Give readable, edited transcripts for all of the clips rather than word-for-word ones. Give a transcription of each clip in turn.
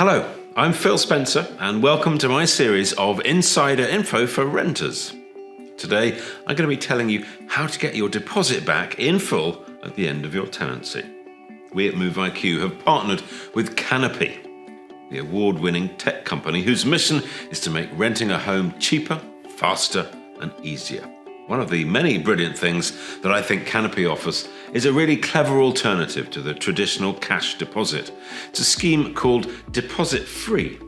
Hello, I'm Phil Spencer and welcome to my series of insider info for renters. Today I'm going to be telling you how to get your deposit back in full at the end of your tenancy. We at MoveIQ have partnered with Canopy, the award-winning tech company whose mission is to make renting a home cheaper, faster and easier. One of the many brilliant things that I think Canopy offers is a really clever alternative to the traditional cash deposit. It's a scheme called Deposit Free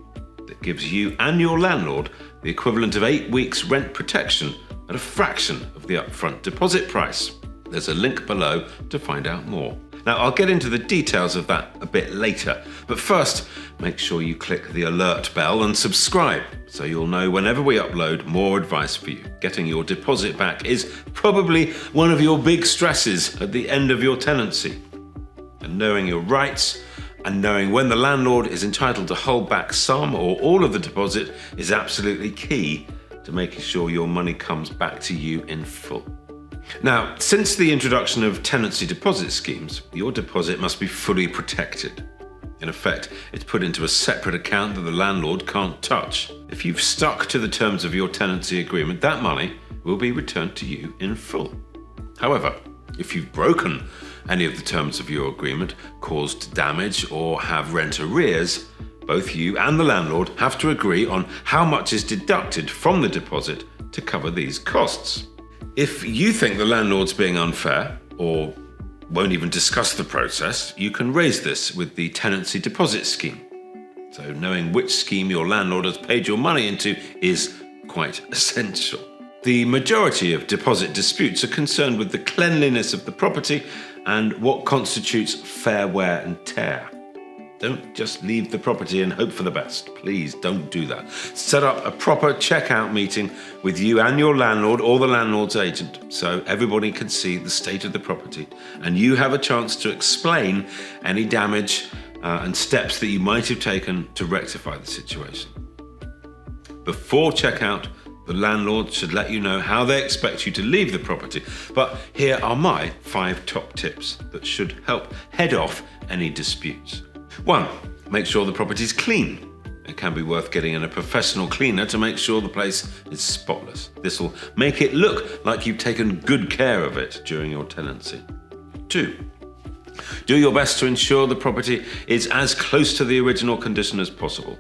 that gives you and your landlord the equivalent of 8 weeks rent protection at a fraction of the upfront deposit price. There's a link below to find out more. Now, I'll get into the details of that a bit later, but first, make sure you click the alert bell and subscribe so you'll know whenever we upload more advice for you. Getting your deposit back is probably one of your big stresses at the end of your tenancy. And knowing your rights and knowing when the landlord is entitled to hold back some or all of the deposit is absolutely key to making sure your money comes back to you in full. Now, since the introduction of tenancy deposit schemes, your deposit must be fully protected. In effect, it's put into a separate account that the landlord can't touch. If you've stuck to the terms of your tenancy agreement, that money will be returned to you in full. However, if you've broken any of the terms of your agreement, caused damage, or have rent arrears, both you and the landlord have to agree on how much is deducted from the deposit to cover these costs. If you think the landlord's being unfair or won't even discuss the process, you can raise this with the tenancy deposit scheme. So knowing which scheme your landlord has paid your money into is quite essential. The majority of deposit disputes are concerned with the cleanliness of the property and what constitutes fair wear and tear. Don't just leave the property and hope for the best. Please don't do that. Set up a proper checkout meeting with you and your landlord or the landlord's agent so everybody can see the state of the property and you have a chance to explain any damage and steps that you might have taken to rectify the situation. Before checkout, the landlord should let you know how they expect you to leave the property. But here are my 5 top tips that should help head off any disputes. 1. Make sure the property's clean. It can be worth getting in a professional cleaner to make sure the place is spotless. This will make it look like you've taken good care of it during your tenancy. 2. Do your best to ensure the property is as close to the original condition as possible.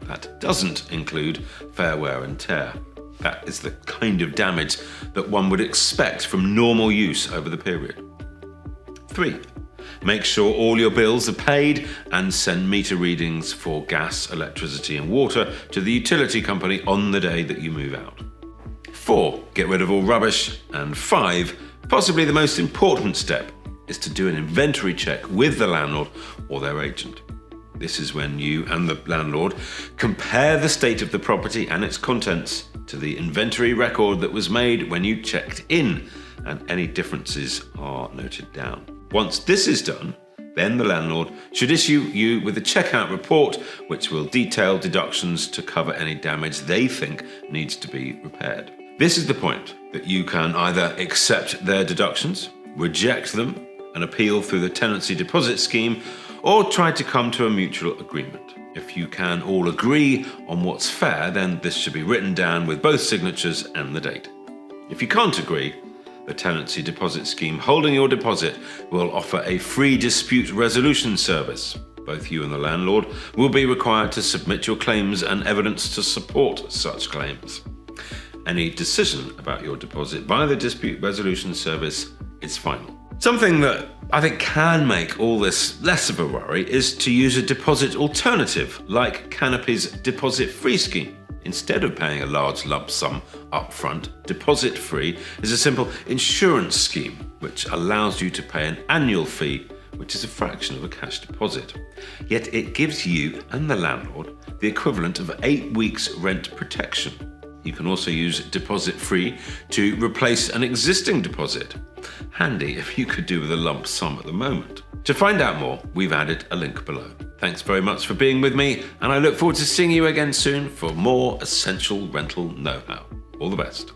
That doesn't include fair wear and tear. That is the kind of damage that one would expect from normal use over the period. 3. Make sure all your bills are paid and send meter readings for gas, electricity and water to the utility company on the day that you move out. 4. Get rid of all rubbish. And 5, possibly the most important step, is to do an inventory check with the landlord or their agent. This is when you and the landlord compare the state of the property and its contents to the inventory record that was made when you checked in, and any differences are noted down. Once this is done, then the landlord should issue you with a checkout report which will detail deductions to cover any damage they think needs to be repaired. This is the point that you can either accept their deductions, reject them and appeal through the tenancy deposit scheme, or try to come to a mutual agreement. If you can all agree on what's fair, then this should be written down with both signatures and the date. If you can't agree, the tenancy deposit scheme holding your deposit will offer a free dispute resolution service. Both you and the landlord will be required to submit your claims and evidence to support such claims. Any decision about your deposit by the dispute resolution service is final. Something that I think can make all this less of a worry is to use a deposit alternative like Canopy's Deposit Free scheme. Instead of paying a large lump sum upfront, Deposit Free is a simple insurance scheme which allows you to pay an annual fee, which is a fraction of a cash deposit. Yet it gives you and the landlord the equivalent of 8 weeks rent protection. You can also use Deposit Free to replace an existing deposit. Handy if you could do with a lump sum at the moment. To find out more, we've added a link below. Thanks very much for being with me, and I look forward to seeing you again soon for more essential rental know-how. All the best.